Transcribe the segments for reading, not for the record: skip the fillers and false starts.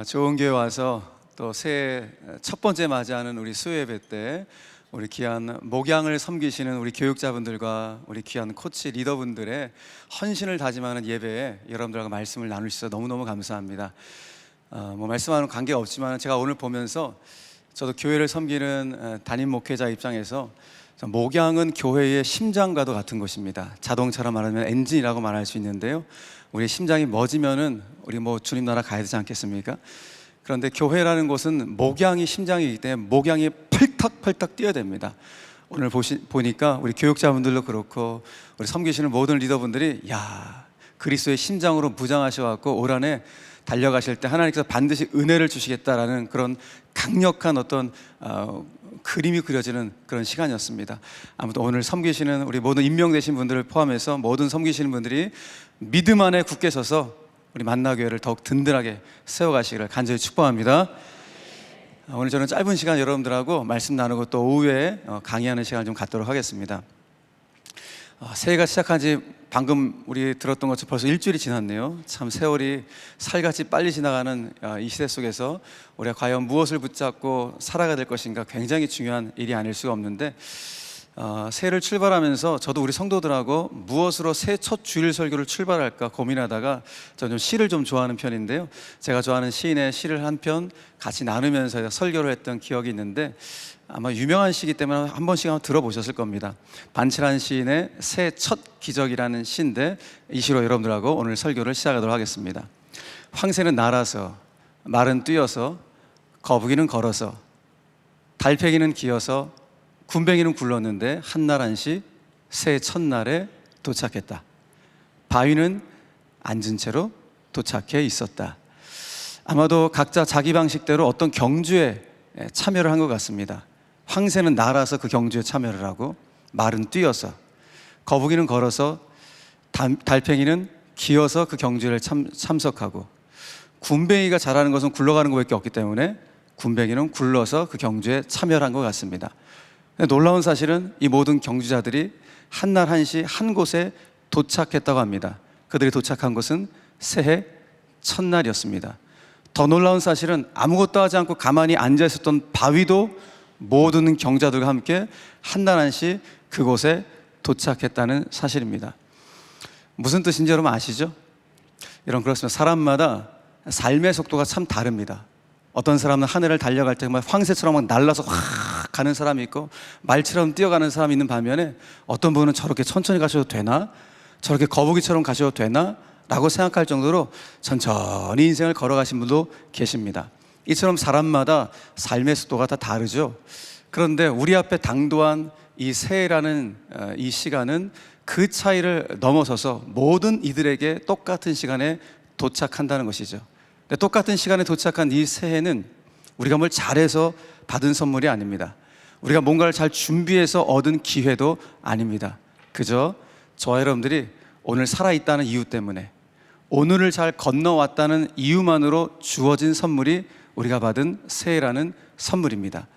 좋은 교회 와서 또 새해 첫 번째 맞이하는 우리 수요예배 때 우리 귀한 목양을 섬기시는 우리 교육자분들과 우리 귀한 코치 리더분들의 헌신을 다짐하는 예배에 여러분들과 말씀을 나눌 수 있어서 너무너무 감사합니다. 말씀하는 관계가 없지만 제가 오늘 보면서 저도 교회를 섬기는 담임 목회자 입장에서 목양은 교회의 심장과도 같은 것입니다. 자동차로 말하면 엔진이라고 말할 수 있는데요, 우리 심장이 멎으면은 우리 주님 나라 가야 되지 않겠습니까? 그런데 교회라는 곳은 목양이 심장이기 때문에 목양이 펄떡펄떡 뛰어야 됩니다. 오늘 보니까 우리 교육자분들도 그렇고 우리 섬기시는 모든 리더분들이 그리스도의 심장으로 무장하셔갖고 올 한해 달려가실 때 하나님께서 반드시 은혜를 주시겠다라는 그런 강력한 어떤 그림이 그려지는 그런 시간이었습니다. 아무튼 오늘 섬기시는 우리 모든 임명되신 분들을 포함해서 모든 섬기시는 분들이 믿음 안에 굳게 서서 우리 만나교회를 더욱 든든하게 세워가시기를 간절히 축복합니다. 오늘 저는 짧은 시간 여러분들하고 말씀 나누고 또 오후에 강의하는 시간을 좀 갖도록 하겠습니다. 새해가 시작한 지 방금 우리 들었던 것처럼 벌써 일주일이 지났네요. 참 세월이 살같이 빨리 지나가는 이 시대 속에서 우리가 과연 무엇을 붙잡고 살아가야 될 것인가 굉장히 중요한 일이 아닐 수가 없는데, 새해를 출발하면서 저도 우리 성도들하고 무엇으로 새해 첫 주일 설교를 출발할까 고민하다가 저는 시를 좀 좋아하는 편인데요, 제가 좋아하는 시인의 시를 한 편 같이 나누면서 설교를 했던 기억이 있는데, 아마 유명한 시이기 때문에 한 번씩 한번 들어보셨을 겁니다. 반칠한 시인의 새해 첫 기적이라는 시인데, 이 시로 여러분들하고 오늘 설교를 시작하도록 하겠습니다. 황새는 날아서, 말은 뛰어서, 거북이는 걸어서, 달팽이는 기어서, 군뱅이는 굴렀는데 한날 한시 새해 첫날에 도착했다. 바위는 앉은 채로 도착해 있었다. 아마도 각자 자기 방식대로 어떤 경주에 참여를 한 것 같습니다. 황새는 날아서 그 경주에 참여를 하고, 말은 뛰어서, 거북이는 걸어서, 달팽이는 기어서 그 경주에 참석하고, 군뱅이가 잘하는 것은 굴러가는 것밖에 없기 때문에 군뱅이는 굴러서 그 경주에 참여를 한 것 같습니다. 놀라운 사실은 이 모든 경주자들이 한날 한시 한 곳에 도착했다고 합니다. 그들이 도착한 곳은 새해 첫날이었습니다. 더 놀라운 사실은 아무것도 하지 않고 가만히 앉아 있었던 바위도 모든 경자들과 함께 한날 한시 그곳에 도착했다는 사실입니다. 무슨 뜻인지 여러분 아시죠? 여러분, 그렇습니다. 사람마다 삶의 속도가 참 다릅니다. 어떤 사람은 하늘을 달려갈 때 정말 황새처럼 막 날라서 확 가는 사람이 있고, 말처럼 뛰어가는 사람이 있는 반면에 어떤 분은 저렇게 천천히 가셔도 되나? 저렇게 거북이처럼 가셔도 되나? 라고 생각할 정도로 천천히 인생을 걸어가신 분도 계십니다. 이처럼 사람마다 삶의 속도가 다 다르죠. 그런데 우리 앞에 당도한 이 새해라는 이 시간은 그 차이를 넘어서서 모든 이들에게 똑같은 시간에 도착한다는 것이죠. 똑같은 시간에 도착한 이 새해는 우리가 뭘 잘해서 받은 선물이 아닙니다. 우리가 뭔가를 잘 준비해서 얻은 기회도 아닙니다. 그저 저와 여러분들이 오늘 살아있다는 이유 때문에, 오늘을 잘 건너왔다는 이유만으로 주어진 선물이 우리가 받은 새해라는 선물입니다.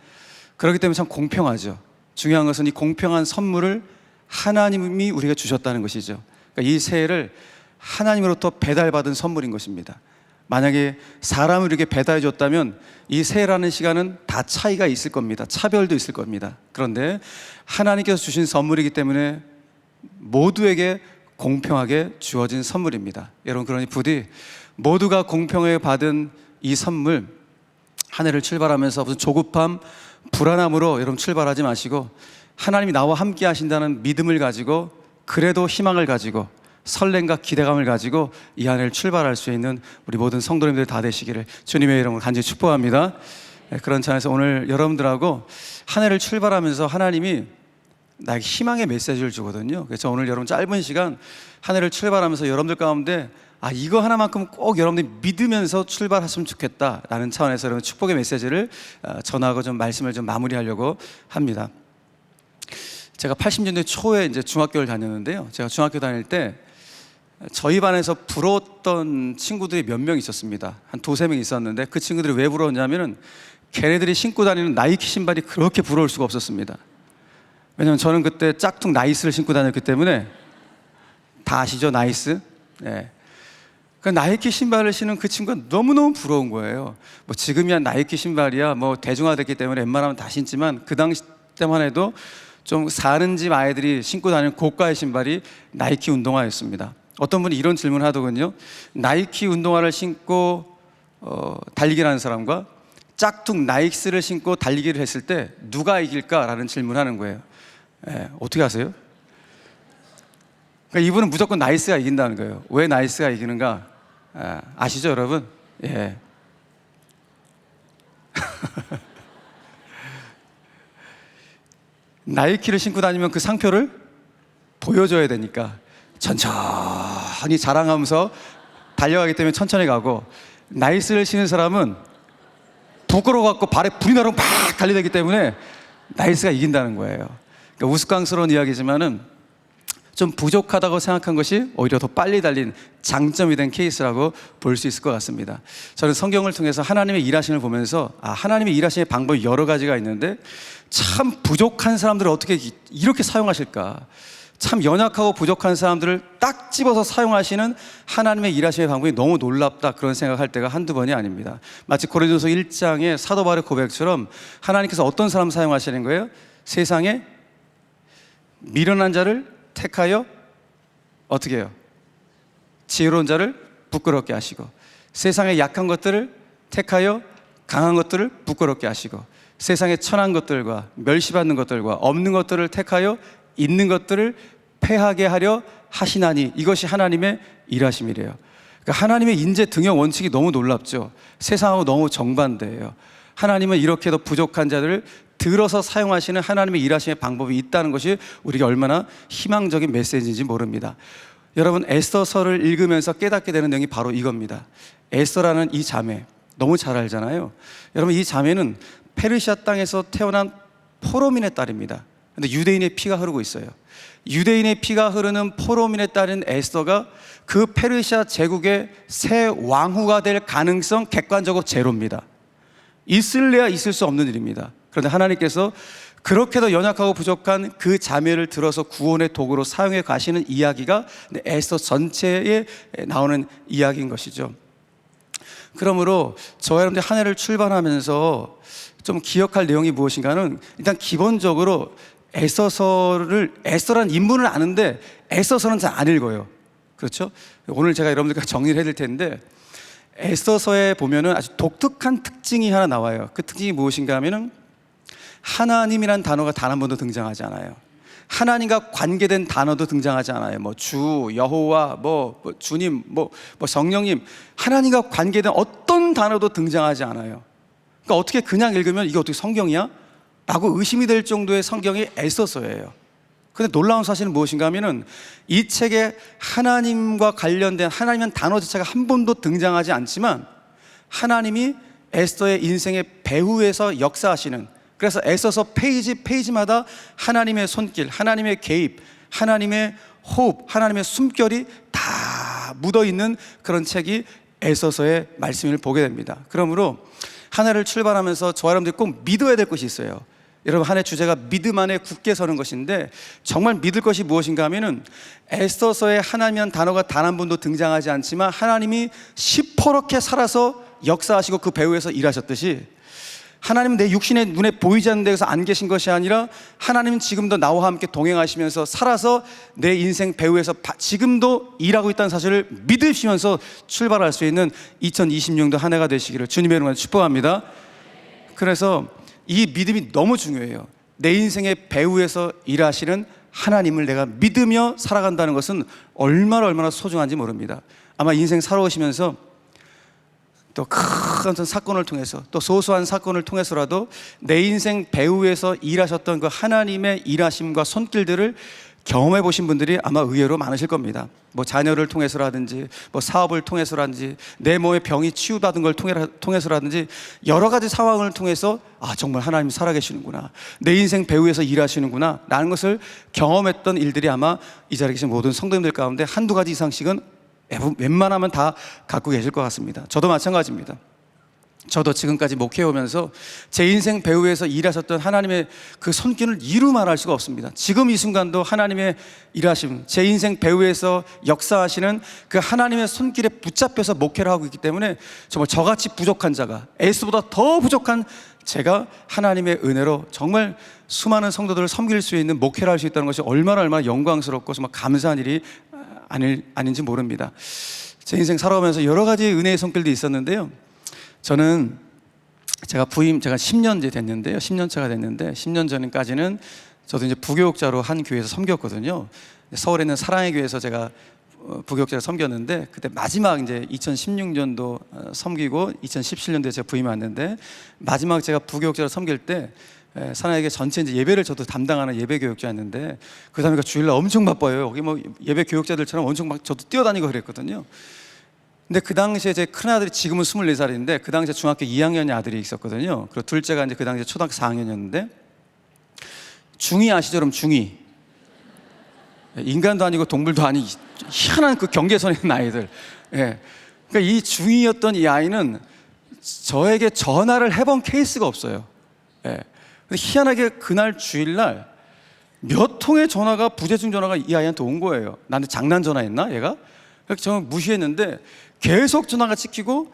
그렇기 때문에 참 공평하죠. 중요한 것은 이 공평한 선물을 하나님이 우리가 주셨다는 것이죠. 그러니까 이 새해를 하나님으로부터 배달받은 선물인 것입니다. 만약에 사람을 이렇게 배달해 줬다면 이 새해라는 시간은 다 차이가 있을 겁니다. 차별도 있을 겁니다. 그런데 하나님께서 주신 선물이기 때문에 모두에게 공평하게 주어진 선물입니다. 여러분, 그러니 부디 모두가 공평하게 받은 이 선물, 한 해를 출발하면서 무슨 조급함, 불안함으로 여러분 출발하지 마시고, 하나님이 나와 함께 하신다는 믿음을 가지고, 그래도 희망을 가지고, 설렘과 기대감을 가지고 이 한 해를 출발할 수 있는 우리 모든 성도님들 다 되시기를 주님의 이름으로 간절히 축복합니다. 그런 차원에서 오늘 여러분들하고 한 해를 출발하면서 하나님이 나에게 희망의 메시지를 주거든요. 그래서 오늘 여러분 짧은 시간 한 해를 출발하면서 여러분들 가운데 이거 하나만큼 꼭 여러분들이 믿으면서 출발하시면 좋겠다라는 차원에서 여러분 축복의 메시지를 전하고 좀 말씀을 좀 마무리하려고 합니다. 제가 80년대 초에 이제 중학교를 다녔는데요, 제가 중학교 다닐 때 저희 반에서 부러웠던 친구들이 몇 명 있었습니다. 한 두세 명 있었는데, 그 친구들이 왜 부러웠냐면은 걔네들이 신고 다니는 나이키 신발이 그렇게 부러울 수가 없었습니다. 왜냐면 저는 그때 짝퉁 나이스를 신고 다녔기 때문에. 다 아시죠? 나이스? 네. 그 나이키 신발을 신은 그 친구가 너무너무 부러운 거예요. 뭐 지금이야 나이키 신발이야 뭐 대중화됐기 때문에 웬만하면 다 신지만 그 당시 때만 해도 좀 사는 집 아이들이 신고 다니는 고가의 신발이 나이키 운동화였습니다. 어떤 분이 이런 질문을 하더군요. 나이키 운동화를 신고 달리기를 하는 사람과 짝퉁 나이키를 신고 달리기를 했을 때 누가 이길까라는 질문을 하는 거예요. 어떻게 아세요? 그러니까 이분은 무조건 나이스가 이긴다는 거예요. 왜 나이스가 이기는가? 아시죠, 여러분? 예. 나이키를 신고 다니면 그 상표를 보여줘야 되니까 천천히 자랑하면서 달려가기 때문에 천천히 가고, 나이스를 신은 사람은 부끄러워갖고 발에 불이 나러 막 달려다니기 때문에 나이스가 이긴다는 거예요. 그러니까 우스꽝스러운 이야기지만은 좀 부족하다고 생각한 것이 오히려 더 빨리 달린 장점이 된 케이스라고 볼 수 있을 것 같습니다. 저는 성경을 통해서 하나님의 일하심을 보면서 하나님의 일하심의 방법이 여러 가지가 있는데 참 부족한 사람들을 어떻게 이렇게 사용하실까, 참 연약하고 부족한 사람들을 딱 집어서 사용하시는 하나님의 일하심의 방법이 너무 놀랍다, 그런 생각할 때가 한두 번이 아닙니다. 마치 고린도서 1장의 사도 바울의 고백처럼 하나님께서 어떤 사람 사용하시는 거예요? 세상에 미련한 자를 택하여 어떻게 해요? 지혜로운 자를 부끄럽게 하시고, 세상의 약한 것들을 택하여 강한 것들을 부끄럽게 하시고, 세상의 천한 것들과 멸시받는 것들과 없는 것들을 택하여 있는 것들을 패하게 하려 하시나니, 이것이 하나님의 일하심이래요. 그러니까 하나님의 인재 등용 원칙이 너무 놀랍죠. 세상하고 너무 정반대예요. 하나님은 이렇게도 부족한 자들을 들어서 사용하시는 하나님의 일하심의 방법이 있다는 것이 우리에게 얼마나 희망적인 메시지인지 모릅니다. 여러분, 에스더서를 읽으면서 깨닫게 되는 내용이 바로 이겁니다. 에스더라는 이 자매 너무 잘 알잖아요. 여러분, 이 자매는 페르시아 땅에서 태어난 포로민의 딸입니다. 근데 유대인의 피가 흐르고 있어요. 유대인의 피가 흐르는 포로민의 딸인 에스더가 그 페르시아 제국의 새 왕후가 될 가능성 객관적으로 제로입니다. 있을래야 있을 수 없는 일입니다. 그런데 하나님께서 그렇게도 연약하고 부족한 그 자매를 들어서 구원의 도구로 사용해 가시는 이야기가 에스더 전체에 나오는 이야기인 것이죠. 그러므로 저와 여러분들 한 해를 출발하면서 좀 기억할 내용이 무엇인가는, 일단 기본적으로 에스더라는 인물을 아는데 에스더서는 잘 안 읽어요. 그렇죠? 오늘 제가 여러분들과 정리를 해드릴 텐데, 에스더서에 보면은 아주 독특한 특징이 하나 나와요. 그 특징이 무엇인가 하면은 하나님이란 단어가 단 한 번도 등장하지 않아요. 하나님과 관계된 단어도 등장하지 않아요. 뭐 주, 여호와, 뭐 주님, 뭐 성령님, 하나님과 관계된 어떤 단어도 등장하지 않아요. 그러니까 어떻게 그냥 읽으면 이게 어떻게 성경이야? 라고 의심이 될 정도의 성경이 에스더서예요. 그런데 놀라운 사실은 무엇인가 하면은 이 책에 하나님과 관련된 하나님은 단어 자체가 한 번도 등장하지 않지만 하나님이 에스더의 인생의 배후에서 역사하시는, 그래서 에스더서 페이지마다 하나님의 손길, 하나님의 개입, 하나님의 호흡, 하나님의 숨결이 다 묻어있는 그런 책이 에스더서의 말씀을 보게 됩니다. 그러므로 한 해를 출발하면서 저와 여러분들이 꼭 믿어야 될 것이 있어요. 여러분, 한 해 주제가 믿음 안에 굳게 서는 것인데, 정말 믿을 것이 무엇인가 하면은 에스더서에 하나님이라는 단어가 단 한 번도 등장하지 않지만 하나님이 시퍼렇게 살아서 역사하시고 그 배후에서 일하셨듯이, 하나님은 내 육신의 눈에 보이지 않는 데에서 안 계신 것이 아니라 하나님은 지금도 나와 함께 동행하시면서 살아서 내 인생 배후에서 지금도 일하고 있다는 사실을 믿으시면서 출발할 수 있는 2020년도 한 해가 되시기를 주님의 이름으로 축복합니다. 그래서 이 믿음이 너무 중요해요. 내 인생의 배후에서 일하시는 하나님을 내가 믿으며 살아간다는 것은 얼마나 소중한지 모릅니다. 아마 인생 살아오시면서 또 큰 사건을 통해서, 또 소소한 사건을 통해서라도 내 인생 배후에서 일하셨던 그 하나님의 일하심과 손길들을 경험해 보신 분들이 아마 의외로 많으실 겁니다. 뭐 자녀를 통해서라든지, 뭐 사업을 통해서라든지, 내 몸의 병이 치유받은 걸 통해서라든지, 여러 가지 상황을 통해서 정말 하나님이 살아계시는구나, 내 인생 배후에서 일하시는구나 라는 것을 경험했던 일들이 아마 이 자리에 계신 모든 성도님들 가운데 한두 가지 이상씩은 웬만하면 다 갖고 계실 것 같습니다. 저도 마찬가지입니다. 저도 지금까지 목회해오면서 제 인생 배후에서 일하셨던 하나님의 그 손길을 이루 말할 수가 없습니다. 지금 이 순간도 하나님의 일하심, 제 인생 배후에서 역사하시는 그 하나님의 손길에 붙잡혀서 목회를 하고 있기 때문에 정말 저같이 부족한 자가, 에스보다 더 부족한 제가 하나님의 은혜로 정말 수많은 성도들을 섬길 수 있는 목회를 할 수 있다는 것이 얼마나 영광스럽고 정말 감사한 일이 아닌지 모릅니다. 제 인생 살아오면서 여러 가지 은혜의 손길도 있었는데요. 저는 제가 10년 이제 됐는데요. 10년 차가 됐는데 10년 전까지는 저도 이제 부교육자로 한 교회에서 섬겼거든요. 서울에 있는 사랑의 교회에서 제가 부교육자를 섬겼는데, 그때 마지막 이제 2016년도 섬기고 2017년도에 제가 부임이 왔는데, 마지막 제가 부교육자를 섬길 때 사랑의 교회 전체 이제 예배를 저도 담당하는 예배 교육자였는데, 그 다음에 주일날 엄청 바빠요. 여기 뭐 예배 교육자들처럼 엄청 막 저도 뛰어다니고 그랬거든요. 근데 그 당시에 제 큰아들이, 지금은 24살인데 그 당시에 중학교 2학년의 아들이 있었거든요. 그리고 둘째가 이제 그 당시에 초등학교 4학년이었는데, 중2 아시죠? 그럼 중2 인간도 아니고 동물도 아니 희한한 그 경계선에 있는 아이들. 예. 그러니까 이 중2였던 이 아이는 저에게 전화를 해본 케이스가 없어요. 예. 근데 희한하게 그날 주일날 몇 통의 전화가, 부재중 전화가 이 아이한테 온 거예요. 나한테 장난 전화했나 얘가? 그래서 저는 무시했는데 계속 전화가 찍히고,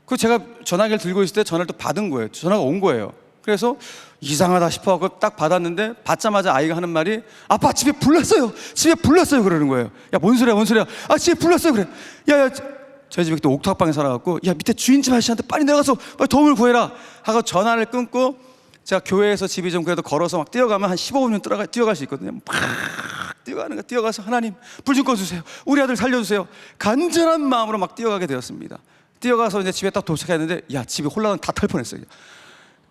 그 제가 전화기를 들고 있을 때 전화를 또 받은 거예요. 전화가 온 거예요. 그래서 이상하다 싶어갖고 딱 받았는데, 받자마자 아이가 하는 말이, 아빠 집에 불 났어요. 집에 불 났어요. 그러는 거예요. 야, 뭔 소리야 뭔 소리야. 아, 집에 불 났어요. 그래. 야야, 저희 집에 또 옥탑방에 살아갖고, 야, 밑에 주인집 아저씨한테 빨리 내려가서 빨리 도움을 구해라 하고 전화를 끊고, 제가 교회에서 집이 좀 그래도 걸어서 막 뛰어가면 한 15분 뛰어갈 수 있거든요. 막 뛰어가는 거, 뛰어가서 하나님 불 좀 꺼주세요. 우리 아들 살려주세요. 간절한 마음으로 막 뛰어가게 되었습니다. 뛰어가서 이제 집에 딱 도착했는데, 야, 집이 홀라당 다 탈 뻔했어요.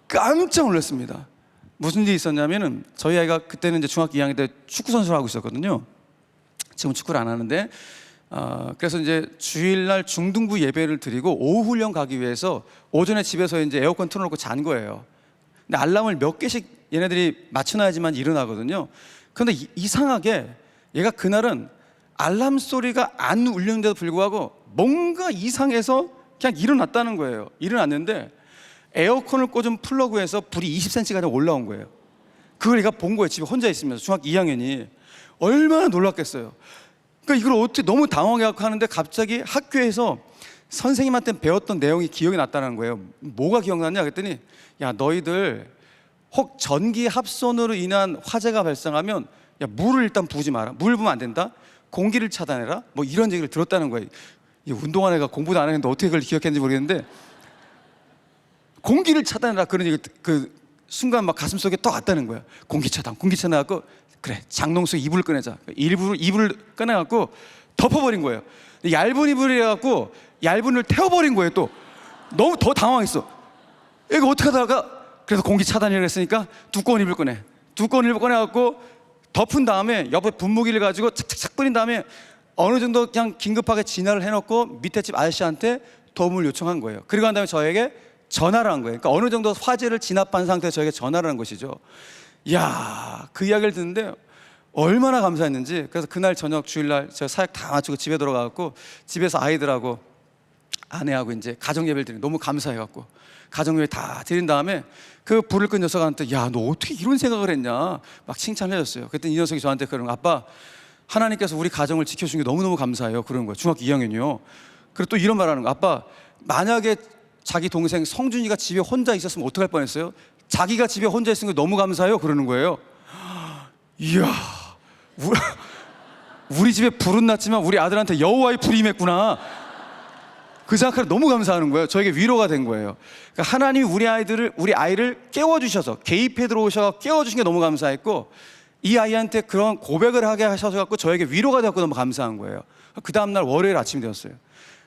깜짝 놀랐습니다. 무슨 일이 있었냐면은, 저희 아이가 그때는 이제 중학교 2학년 때 축구 선수를 하고 있었거든요. 지금 축구를 안 하는데, 그래서 이제 주일날 중등부 예배를 드리고 오후 훈련 가기 위해서 오전에 집에서 이제 에어컨 틀어놓고 잔 거예요. 근데 알람을 몇 개씩 얘네들이 맞춰놔야지만 일어나거든요. 근데 이상하게 얘가 그날은 알람 소리가 안 울리는데도 불구하고 뭔가 이상해서 그냥 일어났다는 거예요. 일어났는데 에어컨을 꽂은 플러그에서 불이 20cm가 올라온 거예요. 그걸 얘가 본 거예요. 집에 혼자 있으면서. 중학교 2학년이 얼마나 놀랐겠어요. 그러니까 이걸 어떻게, 너무 당황해갖고 하는데 갑자기 학교에서 선생님한테 배웠던 내용이 기억이 났다는 거예요. 뭐가 기억났냐 그랬더니, 야, 너희들 혹 전기 합선으로 인한 화재가 발생하면, 야, 물을 일단 부지 마라. 물 부으면 안 된다. 공기를 차단해라. 뭐 이런 얘기를 들었다는 거예요. 이 운동한 애가 공부도 안 했는데 어떻게 그걸 기억했는지 모르겠는데, 공기를 차단해라 그런 얘기, 그 순간 막 가슴속에 떠 왔다는 거야. 공기 차단, 공기 차단해갖고, 그래, 장롱 속 이불을 꺼내자. 이불을 꺼내갖고 덮어버린 거예요. 얇은 이불이라갖고 얇은 을 태워버린 거예요. 또 너무 더 당황했어. 이거 어떻게 하다가, 그래서 공기 차단이라고 했으니까 두꺼운 이불 꺼내갖고 덮은 다음에 옆에 분무기를 가지고 착착착 뿌린 다음에 어느 정도 그냥 긴급하게 진화를 해놓고 밑에 집 아저씨한테 도움을 요청한 거예요. 그리고 난 다음에 저에게 전화를 한 거예요. 그러니까 어느 정도 화재를 진압한 상태에서 저에게 전화를 한 것이죠. 이야, 그 이야기를 듣는데 얼마나 감사했는지. 그래서 그날 저녁 주일날 제가 사역 다 마치고 집에 들어가갖고 집에서 아이들하고 아내하고 이제 가정예배를 드리는, 너무 감사해갖고 가정예배 다 드린 다음에 그 불을 끈 녀석한테, 야, 너 어떻게 이런 생각을 했냐 막 칭찬을 해줬어요. 그랬더니 이 녀석이 저한테 그러는 거예요. 아빠, 하나님께서 우리 가정을 지켜준 게 너무너무 감사해요. 그러는 거예요. 중학교 2학년이요. 그리고 또 이런 말 하는 거예요. 아빠, 만약에 자기 동생 성준이가 집에 혼자 있었으면 어떡할 뻔했어요? 자기가 집에 혼자 있은 게 너무 감사해요. 그러는 거예요. 이야, 우리 집에 불은 났지만 우리 아들한테 여호와의 불이 임했구나. 그 생각을 너무 감사하는 거예요. 저에게 위로가 된 거예요. 그러니까 하나님이 우리 아이를 깨워주셔서, 개입해 들어오셔서 깨워주신 게 너무 감사했고, 이 아이한테 그런 고백을 하게 하셔서 저에게 위로가 되었고 너무 감사한 거예요. 그 다음날 월요일 아침이 되었어요.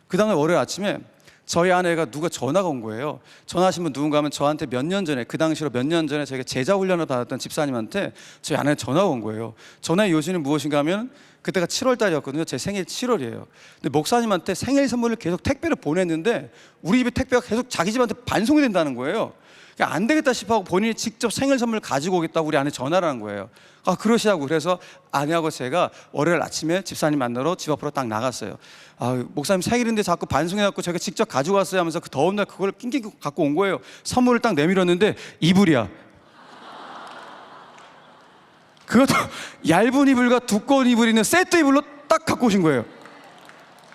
그 다음날 월요일 아침에 저희 아내가, 누가 전화가 온 거예요. 전화하신 분 누군가 하면 저한테 몇 년 전에, 그 당시로 몇 년 전에 저희가 제자 훈련을 받았던 집사님한테 저희 아내가 전화가 온 거예요. 전화의 요지는 무엇인가 하면, 그때가 7월 달이었거든요. 제 생일 7월이에요. 근데 목사님한테 생일 선물을 계속 택배를 보냈는데 우리 집에 택배가 계속 자기 집한테 반송이 된다는 거예요. 그러니까 안 되겠다 싶어하고 본인이 직접 생일 선물 가지고 오겠다고 우리 아내 전화를 한 거예요. 아, 그러시라고. 그래서 아내하고 제가 월요일 아침에 집사님 만나러 집 앞으로 딱 나갔어요. 아, 목사님 생일인데 자꾸 반송해갖고 제가 직접 가지고 왔어요 하면서 그 더운 날 그걸 낑낑 갖고 온 거예요. 선물을 딱 내밀었는데 이불이야. 그것도 얇은 이불과 두꺼운 이불이 있는 세트 이불로 딱 갖고 오신 거예요.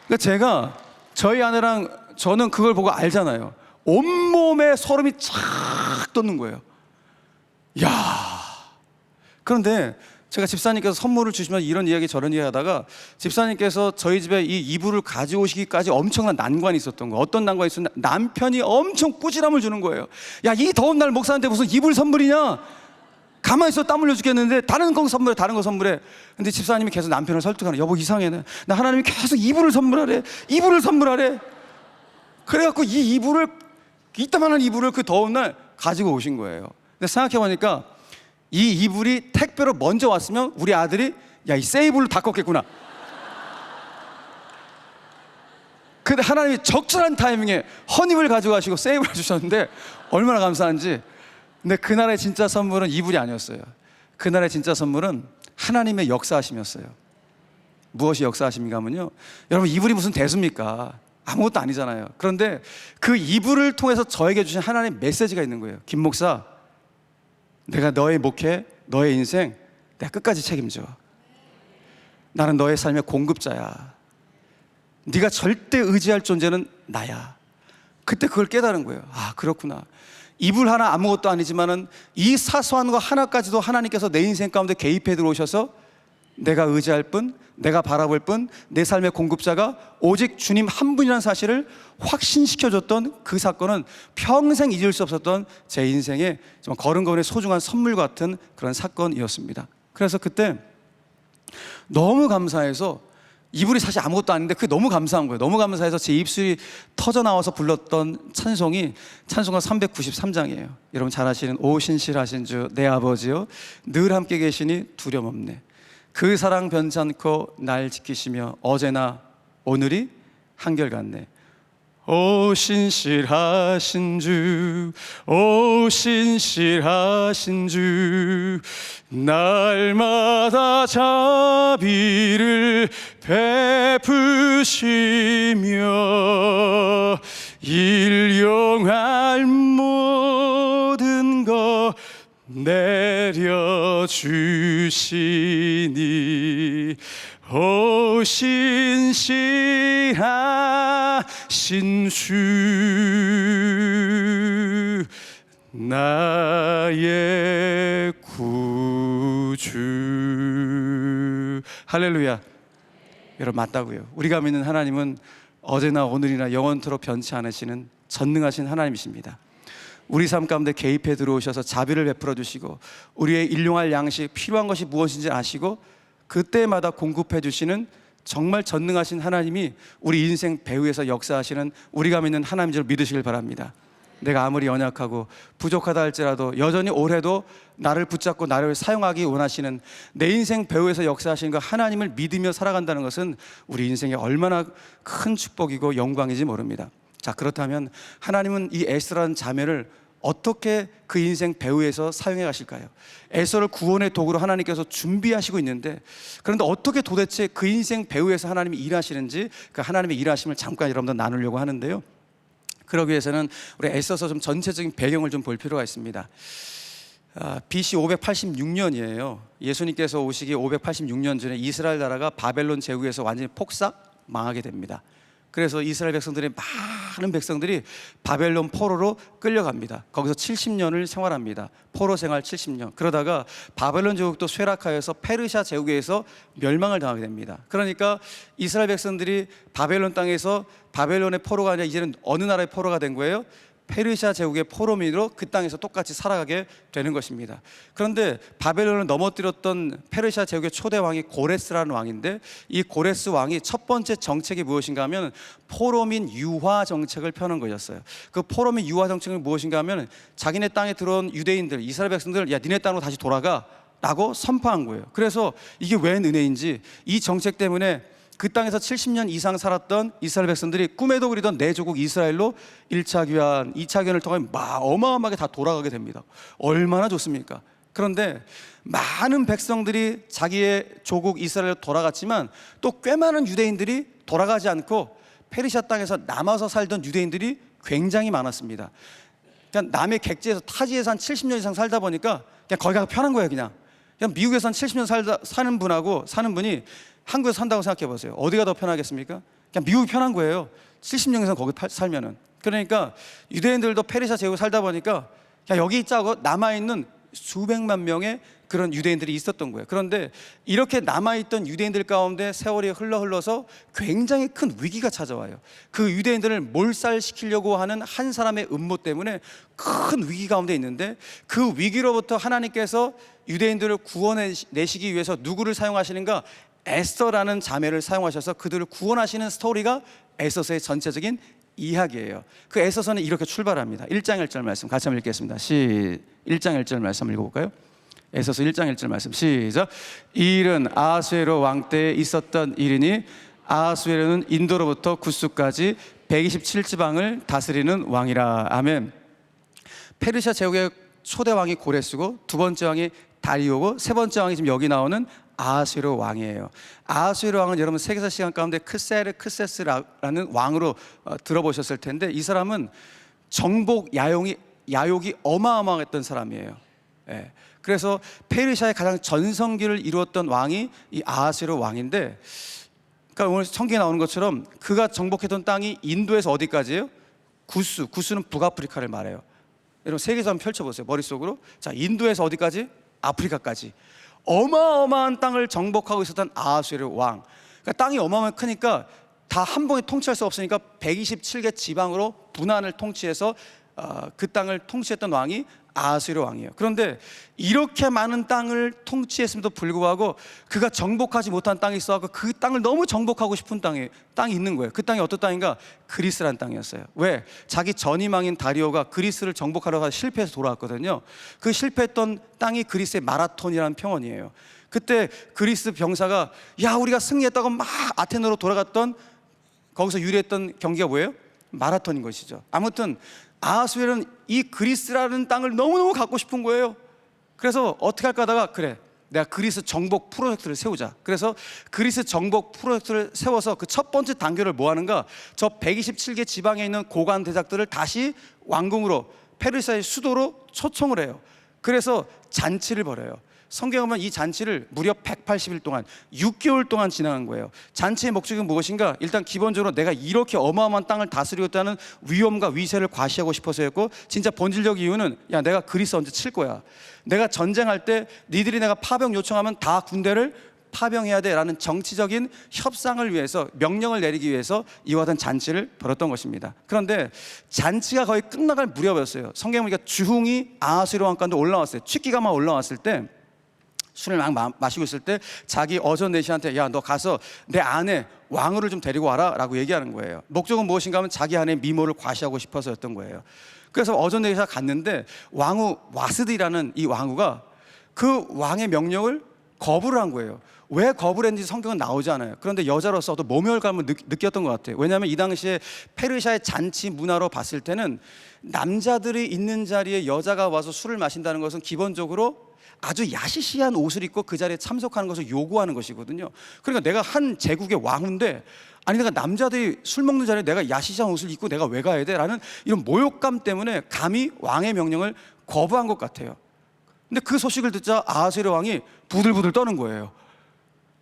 그러니까 제가 저희 아내랑 저는 그걸 보고 알잖아요. 온몸에 소름이 착 돋는 거예요. 야, 그런데 제가 집사님께서 선물을 주시면 이런 이야기 저런 이야기 하다가 집사님께서 저희 집에 이 이불을 가져오시기까지 엄청난 난관이 있었던 거예요. 어떤 난관이 있었나? 남편이 엄청 꾸지람을 주는 거예요. 야, 이 더운 날 목사한테 무슨 이불 선물이냐? 가만히 있어 땀 흘려 죽겠는데 다른 거 선물해, 다른 거 선물해. 근데 집사님이 계속 남편을 설득하는, 여보 이상해, 나 하나님이 계속 이불을 선물하래, 이불을 선물하래. 그래갖고 이 이불을, 이따만한 이불을 그 더운 날 가지고 오신 거예요. 근데 생각해보니까 이 이불이 택배로 먼저 왔으면 우리 아들이 야, 이 새 이불로 다 껐겠구나. 근데 하나님이 적절한 타이밍에 헌입을 가져가시고 새 이불을 주셨는데 얼마나 감사한지. 근데 그날의 진짜 선물은 이불이 아니었어요. 그날의 진짜 선물은 하나님의 역사하심이었어요. 무엇이 역사하심인가 하면요, 여러분 이불이 무슨 대수입니까? 아무것도 아니잖아요. 그런데 그 이불을 통해서 저에게 주신 하나님의 메시지가 있는 거예요. 김 목사, 내가 너의 목회, 너의 인생 내가 끝까지 책임져. 나는 너의 삶의 공급자야. 네가 절대 의지할 존재는 나야. 그때 그걸 깨달은 거예요. 아, 그렇구나. 이불 하나 아무것도 아니지만은 이 사소한 거 하나까지도 하나님께서 내 인생 가운데 개입해 들어오셔서 내가 의지할 뿐, 내가 바라볼 뿐, 내 삶의 공급자가 오직 주님 한 분이라는 사실을 확신시켜줬던 그 사건은 평생 잊을 수 없었던 제 인생의 정말 걸음걸음의 소중한 선물 같은 그런 사건이었습니다. 그래서 그때 너무 감사해서, 이불이 사실 아무것도 아닌데 그게 너무 감사한 거예요. 너무 감사해서 제 입술이 터져 나와서 불렀던 찬송이 찬송가 393장이에요. 여러분 잘 아시는 오 신실하신 주 내 아버지요 늘 함께 계시니 두려움 없네. 그 사랑 변치 않고 날 지키시며 어제나 오늘이 한결같네. 오 신실하신 주, 오 신실하신 주, 날마다 자비를 베푸시며 일용할 모든 것 내려주시니 오 신실하신 주 나의 구주. 할렐루야. 여러분 맞다고요. 우리가 믿는 하나님은 어제나 오늘이나 영원토록 변치 않으시는 전능하신 하나님이십니다. 우리 삶 가운데 개입해 들어오셔서 자비를 베풀어 주시고 우리의 일용할 양식, 필요한 것이 무엇인지 아시고 그때마다 공급해 주시는 정말 전능하신 하나님이 우리 인생 배후에서 역사하시는 우리가 믿는 하나님인 줄 믿으시길 바랍니다. 내가 아무리 연약하고 부족하다 할지라도 여전히 올해도 나를 붙잡고 나를 사용하기 원하시는 내 인생 배후에서 역사하시는 그 하나님을 믿으며 살아간다는 것은 우리 인생에 얼마나 큰 축복이고 영광인지 모릅니다. 자, 그렇다면 하나님은 이 에스라는 자매를 어떻게 그 인생 배후에서 사용해 가실까요? 에서를 구원의 도구로 하나님께서 준비하시고 있는데, 그런데 어떻게 도대체 그 인생 배후에서 하나님이 일하시는지 그 하나님의 일하심을 잠깐 여러분들 나누려고 하는데요. 그러기 위해서는 우리 에서서 좀 전체적인 배경을 좀 볼 필요가 있습니다. BC 586년이에요. 예수님께서 오시기 586년 전에 이스라엘 나라가 바벨론 제국에서 완전히 폭삭 망하게 됩니다. 그래서 이스라엘 백성들이, 많은 백성들이 바벨론 포로로 끌려갑니다. 거기서 70년을 생활합니다. 포로 생활 70년. 그러다가 바벨론 제국도 쇠락하여서 페르시아 제국에서 멸망을 당하게 됩니다. 그러니까 이스라엘 백성들이 바벨론 땅에서 바벨론의 포로가 아니라 이제는 어느 나라의 포로가 된 거예요? 페르시아 제국의 포로민으로 그 땅에서 똑같이 살아가게 되는 것입니다. 그런데 바벨론을 넘어뜨렸던 페르시아 제국의 초대 왕이 고레스라는 왕인데, 이 고레스 왕이 첫 번째 정책이 무엇인가 하면 포로민 유화 정책을 펴는 것이었어요. 그 포로민 유화 정책은 무엇인가 하면 자기네 땅에 들어온 유대인들, 이스라엘 백성들, 야 니네 땅으로 다시 돌아가 라고 선포한 거예요. 그래서 이게 웬 은혜인지 이 정책 때문에 그 땅에서 70년 이상 살았던 이스라엘 백성들이 꿈에도 그리던 내 조국 이스라엘로 1차 귀환, 2차 귀환을 통해 어마어마하게 다 돌아가게 됩니다. 얼마나 좋습니까? 그런데 많은 백성들이 자기의 조국 이스라엘로 돌아갔지만 또 꽤 많은 유대인들이 돌아가지 않고 페르시아 땅에서 남아서 살던 유대인들이 굉장히 많았습니다. 그냥 남의 객지에서 타지에서 한 70년 이상 살다 보니까 그냥 거기 가서 편한 거예요. 그냥 미국에서 한 70년 사는 분이 한국에서 산다고 생각해 보세요. 어디가 더 편하겠습니까? 그냥 미국이 편한 거예요. 70년 이상 거기 살면은. 그러니까 유대인들도 페르시아 제국에 살다 보니까 그냥 여기 있자고 남아있는 수백만 명의 그런 유대인들이 있었던 거예요. 그런데 이렇게 남아있던 유대인들 가운데 세월이 흘러서 굉장히 큰 위기가 찾아와요. 그 유대인들을 몰살시키려고 하는 한 사람의 음모 때문에 큰 위기 가운데 있는데, 그 위기로부터 하나님께서 유대인들을 구원내시기 위해서 누구를 사용하시는가? 에스더라는 자매를 사용하셔서 그들을 구원하시는 스토리가 에스더서의 전체적인 이야기예요. 그 에스더서는 이렇게 출발합니다. 1장 1절 말씀 같이 한번 읽겠습니다. 1장 1절 말씀 읽어볼까요? 에스더서 1장 1절 말씀 시작. 이 일은 아하수에로 왕 때에 있었던 일이니 아하수에로는 인도로부터 구스까지 127지방을 다스리는 왕이라. 아멘. 페르시아 제국의 초대 왕이 고레스고, 두 번째 왕이 다리오고, 세 번째 왕이 지금 여기 나오는 아하수에로 왕이에요. 아하수에로 왕은 여러분 세계사 시간 가운데 크세스라는 왕으로 들어보셨을 텐데, 이 사람은 정복 야욕이 어마어마했던 사람이에요. 예. 그래서 페르시아의 가장 전성기를 이루었던 왕이 이 아하수에로 왕인데, 그러니까 오늘 성경에 나오는 것처럼 그가 정복했던 땅이 인도에서 어디까지예요? 구스는 북아프리카를 말해요. 여러분 세계사 한번 펼쳐보세요, 머릿속으로. 자, 인도에서 어디까지? 아프리카까지. 어마어마한 땅을 정복하고 있었던 아하수에로 왕. 그러니까 땅이 어마어마하게 크니까 다 한 번에 통치할 수 없으니까 127개 지방으로 분한을 통치해서 그 땅을 통치했던 왕이 아하수에로 왕이에요. 그런데 이렇게 많은 땅을 통치했음에도 불구하고 그가 정복하지 못한 땅이 있어서 그 땅을 너무 정복하고 싶은 땅이 있는 거예요. 그 땅이 어떤 땅인가? 그리스라는 땅이었어요. 왜? 자기 전임왕인 다리오가 그리스를 정복하려고 실패해서 돌아왔거든요. 그 실패했던 땅이 그리스의 마라톤이라는 평원이에요. 그때 그리스 병사가 야 우리가 승리했다고 막 아테네로 돌아갔던, 거기서 유리했던 경기가 뭐예요? 마라톤인 것이죠. 아무튼 아하수에로는 이 그리스라는 땅을 너무너무 갖고 싶은 거예요. 그래서 어떻게 할까 하다가 그래, 내가 그리스 정복 프로젝트를 세우자. 그래서 그리스 정복 프로젝트를 세워서 그 첫 번째 단계를 뭐 하는가? 저 127개 지방에 있는 고관 대작들을 다시 왕궁으로, 페르시아의 수도로 초청을 해요. 그래서 잔치를 벌여요. 성경에 보면 이 잔치를 무려 180일 동안 6개월 동안 진행한 거예요. 잔치의 목적은 무엇인가? 일단 기본적으로 내가 이렇게 어마어마한 땅을 다스리고 있다는 위엄과 위세를 과시하고 싶어서였고, 진짜 본질적 이유는 야 내가 그리스 언제 칠 거야, 내가 전쟁할 때 니들이 내가 파병 요청하면 다 군대를 파병해야 돼 라는 정치적인 협상을 위해서, 명령을 내리기 위해서 이와 같은 잔치를 벌였던 것입니다. 그런데 잔치가 거의 끝나갈 무렵이었어요. 성경에 보니까 주흥이 아하수에로 왕 가운데 올라왔어요. 취기가 막 올라왔을 때, 술을 막 마시고 있을 때 자기 어전내시한테 야 너 가서 내 아내 왕후를 좀 데리고 와라 라고 얘기하는 거예요. 목적은 무엇인가 하면 자기 아내의 미모를 과시하고 싶어서였던 거예요. 그래서 어전내시가 갔는데 왕후 와스디라는 이 왕후가 그 왕의 명령을 거부를 한 거예요. 왜 거부를 했는지 성경은 나오지 않아요. 그런데 여자로서도 모멸감을 느꼈던 것 같아요. 왜냐하면 이 당시에 페르시아의 잔치 문화로 봤을 때는 남자들이 있는 자리에 여자가 와서 술을 마신다는 것은 기본적으로 아주 야시시한 옷을 입고 그 자리에 참석하는 것을 요구하는 것이거든요. 그러니까 내가 한 제국의 왕인데, 아니 내가 남자들이 술 먹는 자리에 내가 야시시한 옷을 입고 내가 왜 가야 돼? 라는 이런 모욕감 때문에 감히 왕의 명령을 거부한 것 같아요. 근데 그 소식을 듣자 아하수에로 왕이 부들부들 떠는 거예요.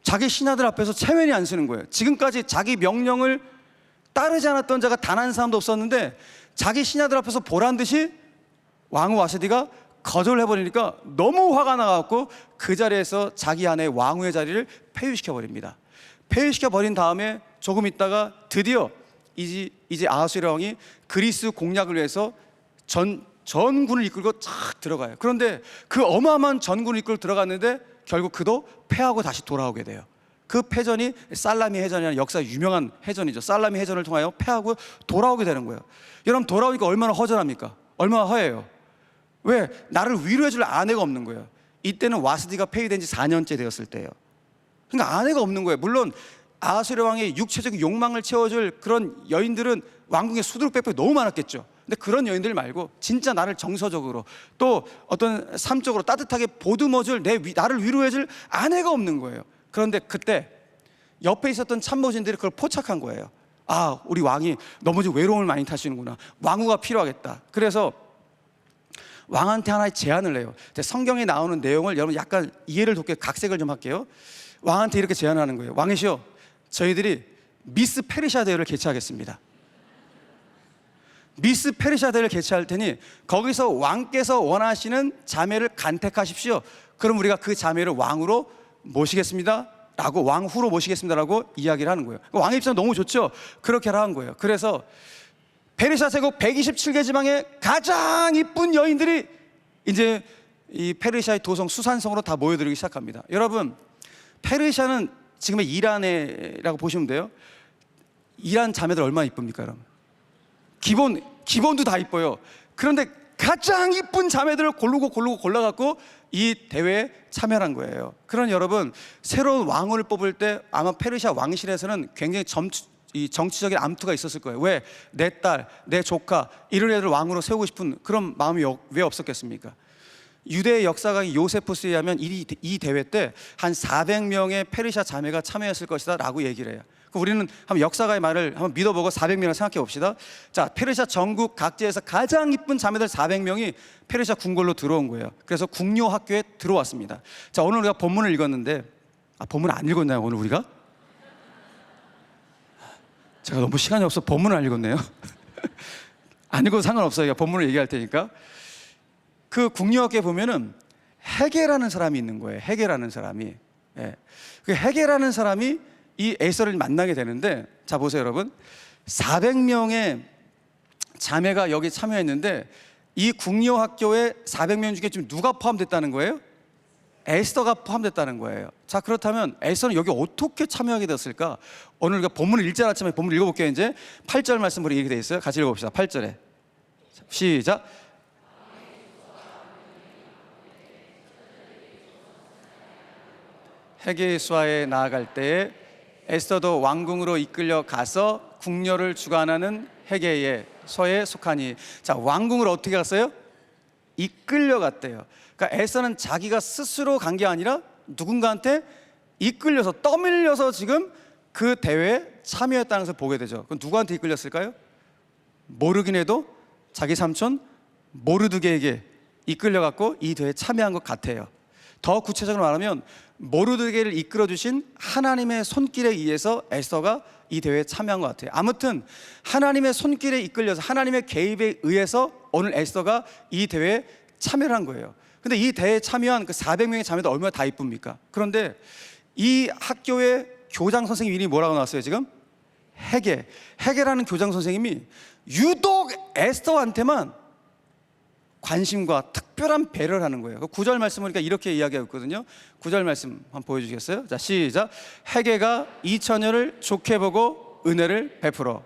자기 신하들 앞에서 체면이 안 서는 거예요. 지금까지 자기 명령을 따르지 않았던 자가 단 한 사람도 없었는데 자기 신하들 앞에서 보란 듯이 왕후 와스디가 거절을 해버리니까 너무 화가 나갖고 그 자리에서 자기 아내의 왕후의 자리를 폐위시켜버립니다. 폐위시켜버린 다음에 조금 있다가 드디어 이제 아하수에로 왕이 그리스 공략을 위해서 전군을 이끌고 쫙 들어가요. 그런데 그 어마어마한 전군을 이끌고 들어갔는데 결국 그도 패하고 다시 돌아오게 돼요. 그 패전이 살라미 해전이라는 역사 유명한 해전이죠. 살라미 해전을 통하여 패하고 돌아오게 되는 거예요. 여러분 돌아오니까 얼마나 허전합니까? 얼마나 허해요. 왜? 나를 위로해 줄 아내가 없는 거예요. 이때는 와스디가 폐위된 지 4년째 되었을 때예요. 그러니까 아내가 없는 거예요. 물론 아하수에르 왕의 육체적 욕망을 채워줄 그런 여인들은 왕궁에 수두룩백백 너무 많았겠죠. 근데 그런 여인들 말고 진짜 나를 정서적으로 또 어떤 삶적으로 따뜻하게 보듬어줄 나를 위로해줄 아내가 없는 거예요. 그런데 그때 옆에 있었던 참모진들이 그걸 포착한 거예요. 아, 우리 왕이 너무 좀 외로움을 많이 타시는구나. 왕후가 필요하겠다. 그래서 왕한테 하나의 제안을 해요. 성경에 나오는 내용을 여러분 약간 이해를 돕게 각색을 좀 할게요. 왕한테 이렇게 제안하는 거예요. 왕이시여, 저희들이 미스 페르시아 대회를 개최하겠습니다. 미스 페르시아 대회를 개최할 테니 거기서 왕께서 원하시는 자매를 간택하십시오. 그럼 우리가 그 자매를 왕으로 모시겠습니다 라고, 왕후로 모시겠습니다 라고 이야기를 하는 거예요. 왕의 입장은 너무 좋죠. 그렇게 하는 거예요. 그래서 페르시아 제국 127개 지방의 가장 이쁜 여인들이 이제 이 페르시아의 도성 수산성으로 다 모여들기 시작합니다. 여러분, 페르시아는 지금의 이란이라고 보시면 돼요. 이란 자매들 얼마나 이쁩니까 여러분? 기본도 다 이뻐요. 그런데 가장 이쁜 자매들을 고르고 골라갖고 이 대회에 참여한 거예요. 그런 여러분, 새로운 왕을 뽑을 때 아마 페르시아 왕실에서는 굉장히 정치적인 암투가 있었을 거예요. 왜? 내 딸, 내 조카 이런 애들 왕으로 세우고 싶은 그런 마음이 왜 없었겠습니까? 유대의 역사가인 요세푸스에 의하면 이 대회 때 한 400명의 페르시아 자매가 참여했을 것이다 라고 얘기를 해요. 우리는 한번 역사가의 말을 한번 믿어보고 400명을 생각해 봅시다. 자, 페르시아 전국 각지에서 가장 이쁜 자매들 400명이 페르시아 궁궐로 들어온 거예요. 그래서 궁녀 학교에 들어왔습니다. 자, 오늘 우리가 본문을 읽었는데, 본문 안 읽었나요 오늘 우리가? 제가 너무 시간이 없어 본문을 안 읽었네요. 안 읽어도 상관없어요. 본문을 얘기할 테니까. 그 궁녀학교에 보면은 헤게라는 사람이 있는 거예요. 헤게라는 사람이. 예. 그 헤게라는 사람이 이 에스더를 만나게 되는데, 자 보세요 여러분, 400명의 자매가 여기 참여했는데 이 궁녀 학교에 400명 중에 지금 누가 포함됐다는 거예요? 에스더가 포함됐다는 거예요. 자, 그렇다면 에스더는 여기 어떻게 참여하게 됐을까? 오늘 우리가 본문을 읽지 않았지만 본문 읽어볼게요. 이제 8절 말씀으로 이렇게 되어 있어요. 같이 읽어봅시다. 8절에 시작. 헤게의 수하에 나아갈 때에 에스더도 왕궁으로 이끌려 가서 궁녀를 주관하는 헤게의 서에 속하니. 자, 왕궁으로 어떻게 갔어요? 이끌려 갔대요. 그러니까 에스더는 자기가 스스로 간 게 아니라 누군가한테 이끌려서, 떠밀려서 지금 그 대회에 참여했다는 것을 보게 되죠. 그럼 누구한테 이끌렸을까요? 모르긴 해도 자기 삼촌 모르드게에게 이끌려갖고 이 대회에 참여한 것 같아요. 더 구체적으로 말하면 모르드게를 이끌어주신 하나님의 손길에 의해서 에스더가 이 대회에 참여한 것 같아요. 아무튼 하나님의 손길에 이끌려서 하나님의 개입에 의해서 오늘 에스더가 이 대회에 참여를 한 거예요. 근데 이 대회에 참여한 그 400명의 자매도 얼마나 다 이쁩니까? 그런데 이 학교의 교장 선생님 이름이 뭐라고 나왔어요 지금? 헤게라는 교장 선생님이 유독 에스더한테만 관심과 특별한 배려를 하는 거예요. 9절 말씀 보니까 이렇게 이야기하고 있거든요. 9절 말씀 한번 보여주시겠어요? 자, 시작. 헤게가 이 처녀를 좋게 보고 은혜를 베풀어.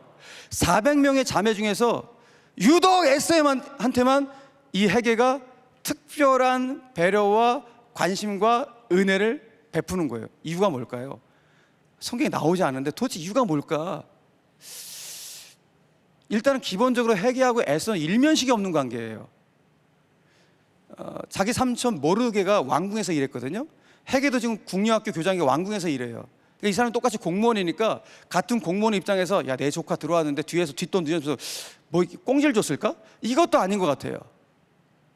400명의 자매 중에서 유독 에스더한테만 이 헤게가 특별한 배려와 관심과 은혜를 베푸는 거예요. 이유가 뭘까요? 성경에 나오지 않는데 도대체 이유가 뭘까? 일단은 기본적으로 헤게하고 에스더는 일면식이 없는 관계예요. 자기 삼촌 모르드게가 왕궁에서 일했거든요. 헤게도 지금 궁녀학교 교장이고 왕궁에서 일해요. 그러니까 이 사람은 똑같이 공무원이니까 같은 공무원 입장에서 야, 내 조카 들어왔는데 뒤에서 뒷돈 들여서 뭐 꽁지를 줬을까? 이것도 아닌 것 같아요.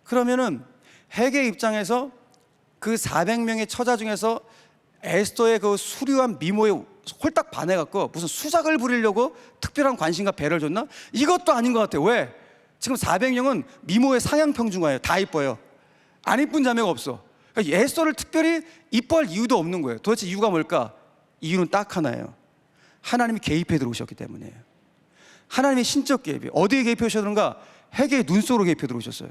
그러면은 헤게 입장에서 그 400명의 처자 중에서 에스더의 그 수려한 미모에 홀딱 반해갖고 무슨 수작을 부리려고 특별한 관심과 배려를 줬나? 이것도 아닌 것 같아요. 왜? 지금 400명은 미모의 상향평준화예요. 다 이뻐요. 안 이쁜 자매가 없어. 그러니까 에스더를 특별히 이뻐할 이유도 없는 거예요. 도대체 이유가 뭘까? 이유는 딱 하나예요. 하나님이 개입해 들어오셨기 때문이에요. 하나님의 신적 개입이 어디에 개입해 오셨는가? 헤게의 눈 속으로 개입해 들어오셨어요.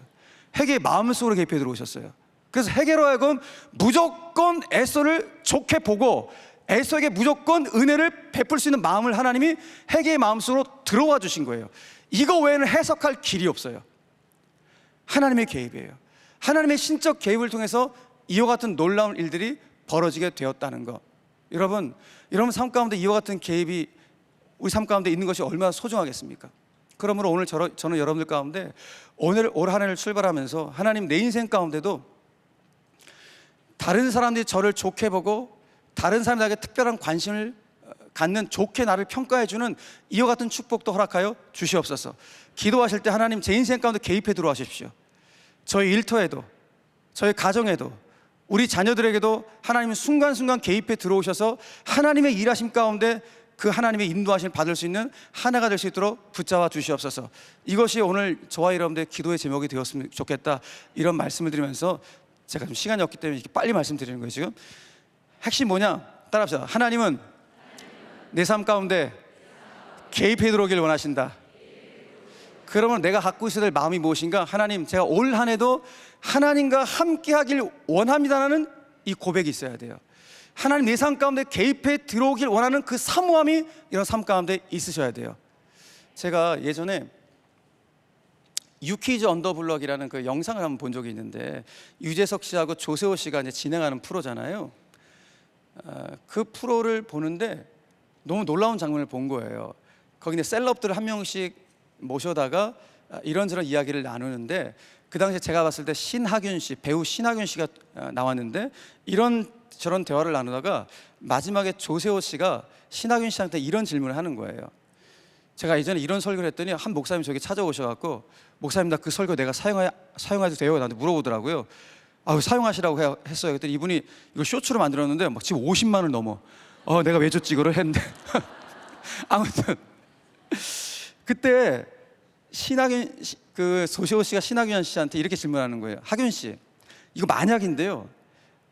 헤게의 마음 속으로 개입해 들어오셨어요. 그래서 헤게로 하여금 무조건 에스더를 좋게 보고 에스더에게 무조건 은혜를 베풀 수 있는 마음을 하나님이 헤게의 마음속으로 들어와 주신 거예요. 이거 외에는 해석할 길이 없어요. 하나님의 개입이에요. 하나님의 신적 개입을 통해서 이와 같은 놀라운 일들이 벌어지게 되었다는 것. 여러분 여러분 삶 가운데 이와 같은 개입이 우리 삶 가운데 있는 것이 얼마나 소중하겠습니까? 그러므로 오늘 저는 여러분들 가운데 오늘 올 한 해를 출발하면서 하나님 내 인생 가운데도 다른 사람들이 저를 좋게 보고 다른 사람들에게 특별한 관심을 갖는, 좋게 나를 평가해주는 이와 같은 축복도 허락하여 주시옵소서. 기도하실 때 하나님 제 인생 가운데 개입해 들어와십시오. 저희 일터에도, 저희 가정에도, 우리 자녀들에게도 하나님 순간순간 개입해 들어오셔서 하나님의 일하심 가운데 그 하나님의 인도하심을 받을 수 있는 한 해가 될 수 있도록 붙잡아 주시옵소서. 이것이 오늘 저와 여러분들의 기도의 제목이 되었으면 좋겠다, 이런 말씀을 드리면서 제가 좀 시간이 없기 때문에 이렇게 빨리 말씀드리는 거예요. 지금 핵심 뭐냐? 따라합시다. 하나님은 내 삶 가운데 개입해 들어오길 원하신다. 그러면 내가 갖고 있어야 될 마음이 무엇인가? 하나님, 제가 올 한 해도 하나님과 함께 하길 원합니다라는 이 고백이 있어야 돼요. 하나님 내 삶 가운데 개입해 들어오길 원하는 그 사모함이 이런 삶 가운데 있으셔야 돼요. 제가 예전에 유키즈 언더블럭이라는 그 영상을 한번 본 적이 있는데, 유재석 씨하고 조세호 씨가 이제 진행하는 프로잖아요. 그 프로를 보는데 너무 놀라운 장면을 본 거예요. 거기 이제 셀럽들을 한 명씩 모셔다가 이런저런 이야기를 나누는데, 그 당시에 제가 봤을 때 신하균 씨, 배우 신하균 씨가 나왔는데, 이런저런 대화를 나누다가 마지막에 조세호 씨가 신하균 씨한테 이런 질문을 하는 거예요. 제가 예전에 이런 설교를 했더니 한 목사님이 저기 찾아오셔갖고, 목사님 나 그 설교 내가 사용해도 돼요? 나한테 물어보더라고요. 사용하시라고 했어요. 그랬더니 이분이 이거 쇼츠로 만들었는데 막 지금 50만 원 넘어. 내가 왜 줬지 이거를 했는데 아무튼 그때 신하균 그 조세호 씨가 신하균 씨한테 이렇게 질문하는 거예요. 하균 씨, 이거 만약인데요,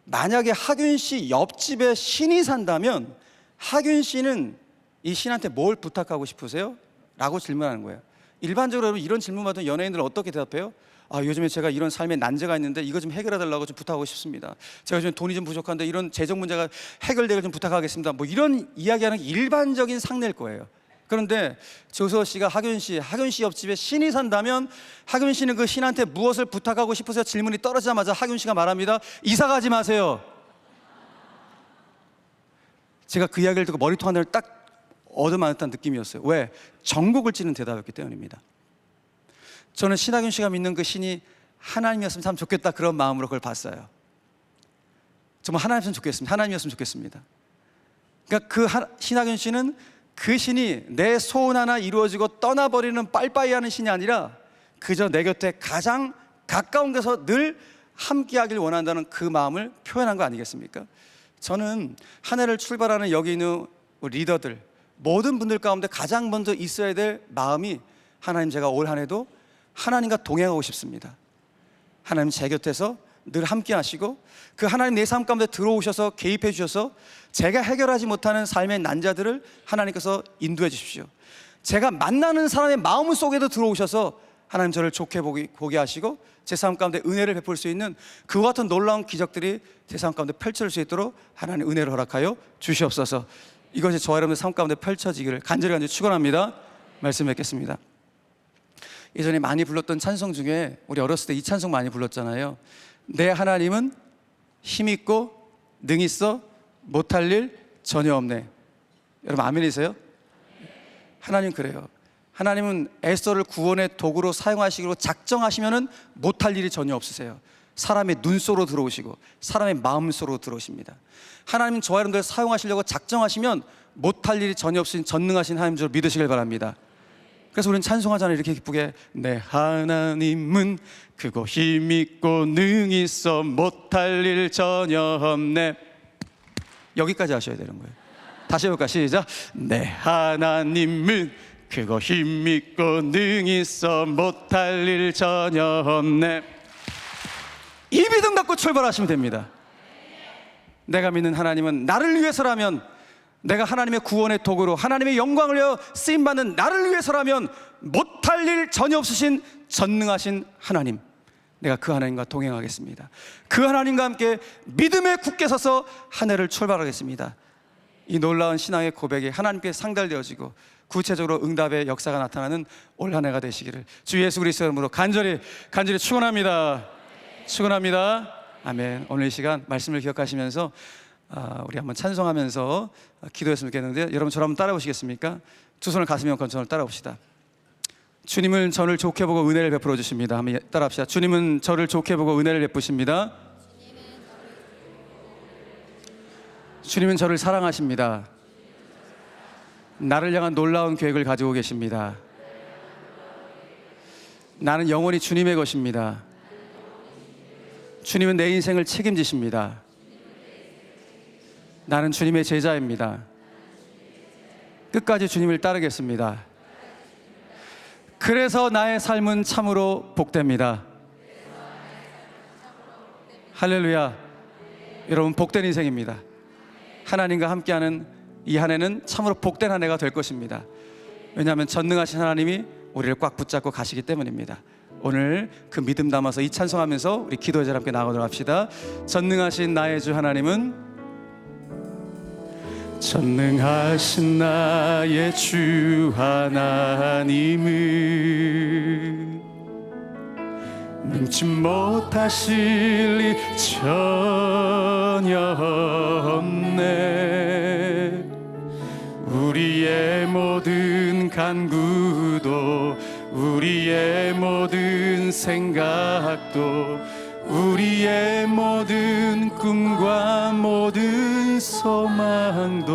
만약에 하균 씨 옆집에 신이 산다면 하균 씨는 이 신한테 뭘 부탁하고 싶으세요? 라고 질문하는 거예요. 일반적으로 여러분 이런 질문 받은 연예인들은 어떻게 대답해요? 요즘에 제가 이런 삶에 난제가 있는데 이거 좀 해결해 달라고 좀 부탁하고 싶습니다. 제가 요즘 돈이 좀 부족한데 이런 재정 문제가 해결되길 좀 부탁하겠습니다. 뭐 이런 이야기하는 게 일반적인 상례일 거예요. 그런데 조세호 씨가 하균 씨 옆집에 신이 산다면 하균 씨는 그 신한테 무엇을 부탁하고 싶으세요? 질문이 떨어지자마자 하균 씨가 말합니다. 이사 가지 마세요. 제가 그 이야기를 듣고 머리통 하나를 딱 얻어맞았다는 느낌이었어요. 왜? 전곡을 찌는 대답이었기 때문입니다. 저는 신하균 씨가 믿는 그 신이 하나님이었으면 참 좋겠다, 그런 마음으로 그걸 봤어요. 정말 하나님이었으면 좋겠습니다. 하나님이었으면 좋겠습니다. 그러니까 신하균 씨는 그 신이 내 소원 하나 이루어지고 떠나버리는 빠이빠이하는 신이 아니라 그저 내 곁에 가장 가까운 데서 늘 함께하길 원한다는 그 마음을 표현한 거 아니겠습니까? 저는 한 해를 출발하는 여기 있는 리더들, 모든 분들 가운데 가장 먼저 있어야 될 마음이, 하나님 제가 올 한 해도 하나님과 동행하고 싶습니다. 하나님 제 곁에서 늘 함께 하시고 그 하나님 내 삶 가운데 들어오셔서 개입해 주셔서 제가 해결하지 못하는 삶의 난자들을 하나님께서 인도해 주십시오. 제가 만나는 사람의 마음 속에도 들어오셔서 하나님 저를 좋게 보게 하시고 제 삶 가운데 은혜를 베풀 수 있는 그와 같은 놀라운 기적들이 제 삶 가운데 펼쳐질 수 있도록 하나님 은혜를 허락하여 주시옵소서. 이것이 저와 여러분의 삶 가운데 펼쳐지기를 간절히 축원합니다. 말씀 뵙겠습니다. 예전에 많이 불렀던 찬송 중에 우리 어렸을 때 이 찬송 많이 불렀잖아요. 내 하나님은 힘있고 능있어 못할 일 전혀 없네. 여러분 아멘이세요? 하나님 그래요. 하나님은 에스더를 구원의 도구로 사용하시기로 작정하시면은 못할 일이 전혀 없으세요. 사람의 눈 속으로 들어오시고 사람의 마음 속으로 들어오십니다. 하나님은 저와 여러분들 사용하시려고 작정하시면 못할 일이 전혀 없으신 전능하신 하나님 줄 믿으시길 바랍니다. 그래서 우리는 찬송하잖아요. 이렇게 기쁘게 내 하나님은 크고 힘있고 능있어 못할 일 전혀 없네. 여기까지 하셔야 되는 거예요. 다시 해볼까? 시작. 내 하나님은 크고 힘있고 능있어 못할 일 전혀 없네. 이 믿음 갖고 출발하시면 됩니다. 내가 믿는 하나님은 나를 위해서라면, 내가 하나님의 구원의 도구로 하나님의 영광을 위하여 쓰임받는 나를 위해서라면 못할 일 전혀 없으신 전능하신 하나님, 내가 그 하나님과 동행하겠습니다. 그 하나님과 함께 믿음에 굳게 서서 한 해를 출발하겠습니다. 이 놀라운 신앙의 고백이 하나님께 상달되어지고 구체적으로 응답의 역사가 나타나는 올 한 해가 되시기를 주 예수 그리스도의 이름으로 간절히 축원합니다. 축원합니다. 아멘. 오늘 이 시간 말씀을 기억하시면서 우리 한번 찬송하면서 기도했으면 좋겠는데요. 여러분 저를 한번 따라 보시겠습니까? 두 손을 가슴에 얹고 저를 따라 봅시다. 주님은 저를 좋게 보고 은혜를 베풀어 주십니다. 한번 따라 합시다. 주님은 저를 좋게 보고 은혜를 베푸십니다. 주님은 저를 사랑하십니다. 나를 향한 놀라운 계획을 가지고 계십니다. 나는 영원히 주님의 것입니다. 주님은 내 인생을 책임지십니다. 나는 주님의 제자입니다. 끝까지 주님을 따르겠습니다. 그래서 나의 삶은 참으로 복됩니다. 할렐루야. 여러분, 복된 인생입니다. 하나님과 함께하는 이 한 해는 참으로 복된 한 해가 될 것입니다. 왜냐하면 전능하신 하나님이 우리를 꽉 붙잡고 가시기 때문입니다. 오늘 그 믿음 담아서 이 찬송하면서 우리 기도의 자리 함께 나가도록 합시다. 전능하신 나의 주 하나님은, 전능하신 나의 주 하나님은 능치 못하실 리 전혀 없네. 우리의 모든 간구도, 우리의 모든 생각도, 우리의 모든 꿈과 모든 소망도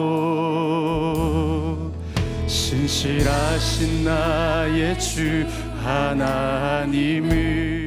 신실하신 나의 주 하나님을